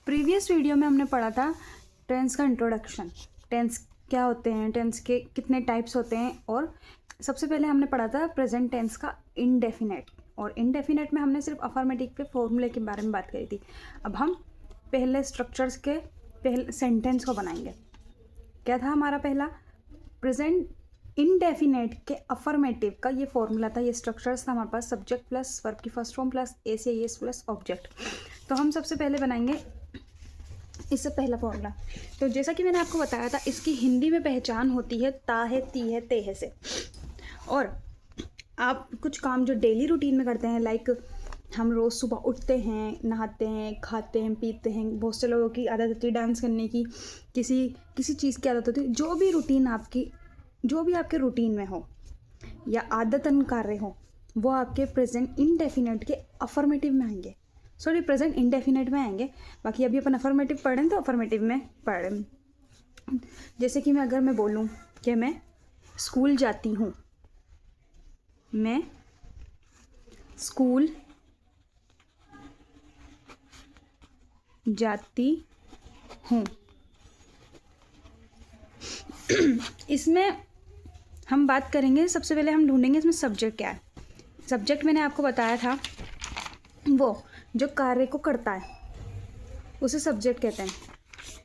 Previous video में हमने पढ़ा था टेंस का इंट्रोडक्शन। टेंस क्या होते हैं, टेंस के कितने टाइप्स होते हैं, और सबसे पहले हमने पढ़ा था प्रेजेंट टेंस का इंडेफिनेट। और इंडेफिनेट में हमने सिर्फ अफर्मेटिव के फॉर्मूले के बारे में बात करी थी। अब हम पहले स्ट्रक्चर्स के पहले सेंटेंस को बनाएंगे। क्या था हमारा पहला? प्रेजेंट इनडेफिनेट के अफर्मेटिव का ये फॉर्मूला था, ये स्ट्रक्चर्स था हमारे पास, सब्जेक्ट प्लस वर्ब की फर्स्ट फॉर्म प्लस एस या एस प्लस ऑब्जेक्ट। तो हम सबसे पहले बनाएंगे इससे पहला फॉर्मूला। तो जैसा कि मैंने आपको बताया था, इसकी हिंदी में पहचान होती है ता है, ती है, ते है से। और आप कुछ काम जो डेली रूटीन में करते हैं, लाइक हम रोज़ सुबह उठते हैं, नहाते हैं, खाते हैं, पीते हैं, बहुत से लोगों की आदत होती है डांस करने की, किसी चीज़ की आदत होती है। जो भी रूटीन आपकी, जो भी आपके रूटीन में हो या आदतन कार्य हो, वो आपके प्रेजेंट इनडेफिनेट के अफर्मेटिव में आएंगे। सॉरी, प्रेजेंट इंडेफिनेट में आएंगे। बाकी अभी अपन अफर्मेटिव पढ़ रहे हैं तो अफर्मेटिव में पढ़ रहे हैं। जैसे कि अगर मैं बोलूँ कि मैं स्कूल जाती हूँ, मैं स्कूल जाती हूँ, इसमें हम बात करेंगे। सबसे पहले हम ढूंढेंगे इसमें सब्जेक्ट क्या है। सब्जेक्ट मैंने आपको बताया था, वो जो कार्य को करता है उसे सब्जेक्ट कहते हैं।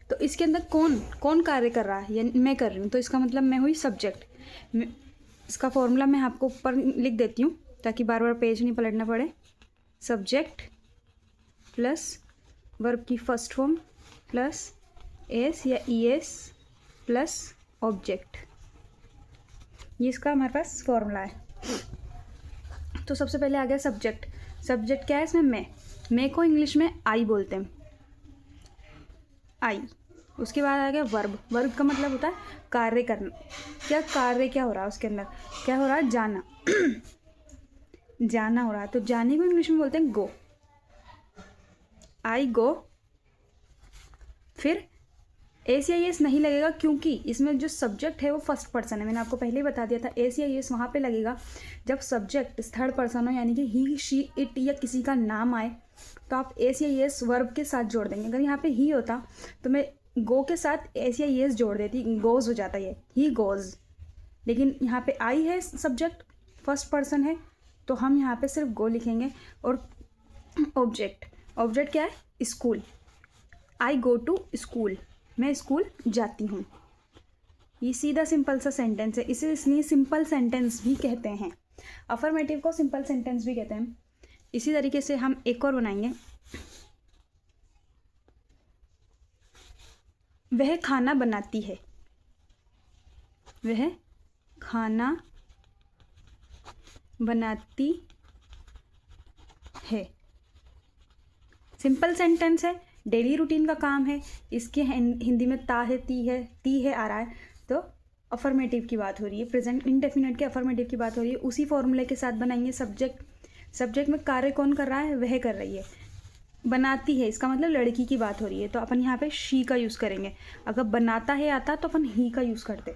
तो इसके अंदर कौन कौन कार्य कर रहा है, या मैं कर रही हूँ, तो इसका मतलब मैं हुई सब्जेक्ट। इसका फॉर्मूला मैं आपको ऊपर लिख देती हूँ ताकि बार बार पेज नहीं पलटना पड़े। सब्जेक्ट प्लस वर्ब की फर्स्ट फॉर्म प्लस एस या ई एस प्लस ऑब्जेक्ट, ये इसका हमारे पास फॉर्मूला है। तो सबसे पहले आ गया सब्जेक्ट। सब्जेक्ट क्या है इसमें? मैं को इंग्लिश में आई बोलते हैं, आई। उसके बाद आ गया वर्ब। वर्ब का मतलब होता है कार्य करना। क्या कार्य क्या हो रहा है उसके अंदर? क्या हो रहा है? जाना जाना हो रहा है। तो जाने को इंग्लिश में बोलते हैं गो, आई गो। फिर एस या एस नहीं लगेगा क्योंकि इसमें जो सब्जेक्ट है वो फर्स्ट पर्सन है। मैंने आपको पहले ही बता दिया था, एस या एस वहाँ पे लगेगा जब सब्जेक्ट थर्ड पर्सन हो, यानी कि ही, शी, इट या किसी का नाम आए, तो आप एस या एस वर्ब के साथ जोड़ देंगे। अगर यहाँ पे ही होता तो मैं गो के साथ एस या एस जोड़ देती, गोज हो जाता ये, ही गोज। लेकिन यहाँ पे आई है सब्जेक्ट, फर्स्ट पर्सन है, तो हम यहाँ पे सिर्फ गो लिखेंगे। और ऑब्जेक्ट, ऑब्जेक्ट क्या है? School. I go to school, मैं स्कूल जाती हूँ। ये सीधा सिंपल सा सेंटेंस है, इसे इसलिए सिंपल सेंटेंस भी कहते हैं। अफर्मेटिव को सिंपल सेंटेंस भी कहते हैं। इसी तरीके से हम एक और बनाएंगे। वह खाना बनाती है, वह खाना बनाती है। सिंपल सेंटेंस है, डेली रूटीन का काम है। इसके हिंदी में ता है, ती है आ रहा है, तो अफर्मेटिव की बात हो रही है, प्रेजेंट इंडेफिनेट के अफर्मेटिव की बात हो रही है। उसी फॉर्मूले के साथ बनाएंगे सब्जेक्ट। सब्जेक्ट में कार्य कौन कर रहा है? वह कर रही है। बनाती है, इसका मतलब लड़की की बात हो रही है, तो अपन यहाँ पे शी का यूज़ करेंगे। अगर बनाता है आता तो अपन ही का यूज़ करते,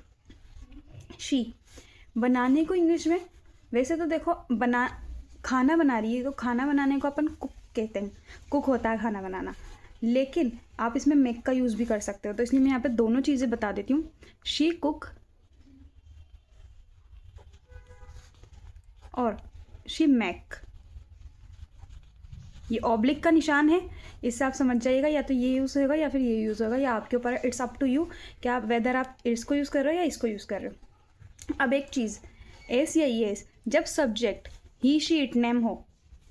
शी। बनाने को इंग्लिश में, वैसे तो देखो खाना बना रही है तो खाना बनाने को अपन कुक कहते हैं, कुक होता है खाना बनाना। लेकिन आप इसमें मेक का यूज़ भी कर सकते हो, तो इसलिए मैं यहाँ पे दोनों चीज़ें बता देती हूँ। शी कुक और शी मेक। ये ऑब्लिक का निशान है, इससे आप समझ जाइएगा, या तो ये यूज़ होगा या फिर ये यूज़ होगा, या आपके ऊपर है। इट्स अप टू यू कि आप वेदर आप इसको यूज़ कर रहे हो या इसको यूज़ कर रहे हो। अब एक चीज़, एस या एस, जब subject he, she, it, name हो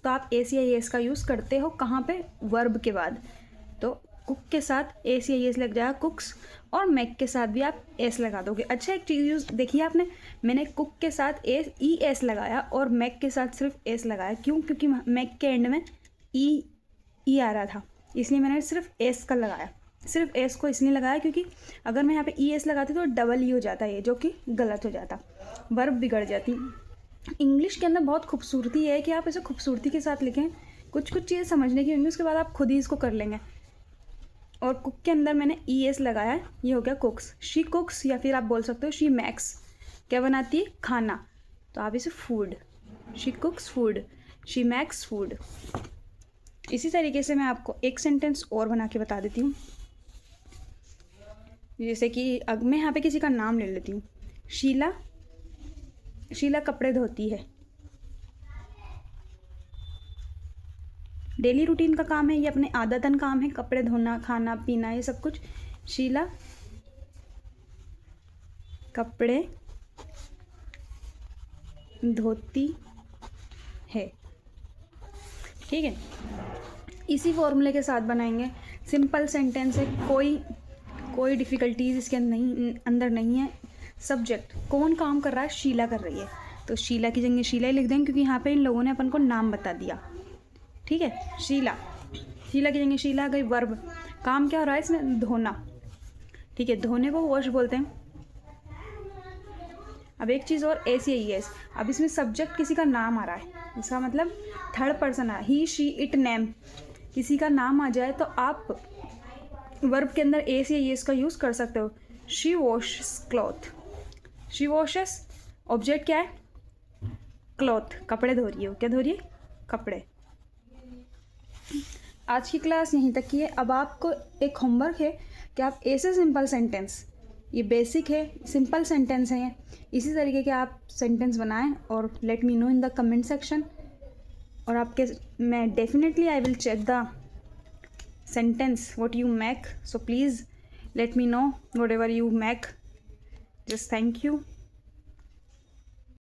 तो आप एस या एस का यूज़ करते हो। कहाँ पे? वर्ब के बाद। तो कुक के साथ एस या एस लग जाएगा, कुक्स, और मैक के साथ भी आप एस लगा दोगे। अच्छा, एक चीज़ यूज़ देखिए आपने, मैंने कुक के साथ एस ई एस लगाया और मैक के साथ सिर्फ एस लगाया। क्यों? क्योंकि मैक के एंड में ई आ रहा था, इसलिए मैंने सिर्फ एस का लगाया। सिर्फ एस को इसलिए लगाया क्योंकि अगर मैं यहाँ पे ई एस लगाती तो डबल ई हो जाता है, जो कि गलत हो जाता, वर्ब बिगड़ जाती। इंग्लिश के अंदर बहुत खूबसूरती है कि आप इसे खूबसूरती के साथ लिखें। कुछ चीज़ें समझने की होंगी, उसके बाद आप खुद ही इसको कर लेंगे। और कुक के अंदर मैंने ई एस लगाया, ये हो गया कुक्स। शी कुक्स, या फिर आप बोल सकते हो शी मैक्स। क्या बनाती है? खाना। तो आप इसे food, she कुक्स food, she max food. इसी तरीके से मैं आपको एक सेंटेंस और बना के बता देती हूँ। जैसे कि अब मैं यहाँ पे किसी का नाम ले लेती हूँ, शीला। शीला कपड़े धोती है। डेली रूटीन का काम है, ये अपने आदतन काम है, कपड़े धोना, खाना पीना, ये सब कुछ। शीला कपड़े धोती है। ठीक है, इसी फॉर्मूले के साथ बनाएंगे। सिंपल सेंटेंस है, कोई डिफ़िकल्टीज इसके अंदर नहीं है। सब्जेक्ट कौन काम कर रहा है, शीला कर रही है, तो शीला की जगह शीला ही लिख देंगे, क्योंकि यहाँ पे इन लोगों ने अपन को नाम बता दिया। ठीक है, शीला की जगह शीला आ गई। वर्ब, काम क्या हो रहा है इसमें, धोना। ठीक है, धोने को वॉश बोलते हैं। अब एक चीज़ और, ACIES। अब इसमें सब्जेक्ट किसी का नाम आ रहा है, इसका मतलब थर्ड पर्सन आ, ही शी इट नेम, किसी का नाम आ जाए तो आप वर्ब के अंदर ACIES का यूज़ कर सकते हो। She washes cloth, she washes, object क्या है, क्लॉथ, कपड़े धो रही है। क्या धो रही है, कपड़े। आज की क्लास यहीं तक की है। अब आपको एक होमवर्क है कि आप ऐसे सिंपल सेंटेंस, ये बेसिक है, सिंपल सेंटेंस है, इसी तरीके के आप सेंटेंस बनाएं और let me know in the comment section. और आपके मैं definitely I will check the sentence what you make, so please let me know whatever you make. Just thank you.